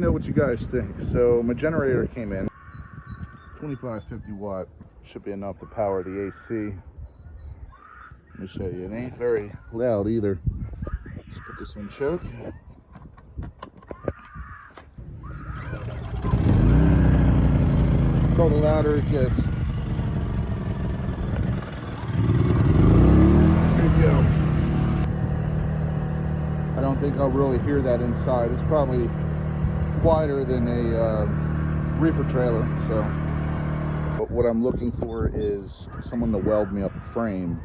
Know what you guys think. So my generator came in, 25-50 watt, should be enough to power the AC. Let me show you. It ain't very loud either. Let's put this on choke. So the louder it gets. There you go. I don't think I'll really hear that inside. It's probably quieter than a reefer trailer. So but what I'm looking for is someone to weld me up a frame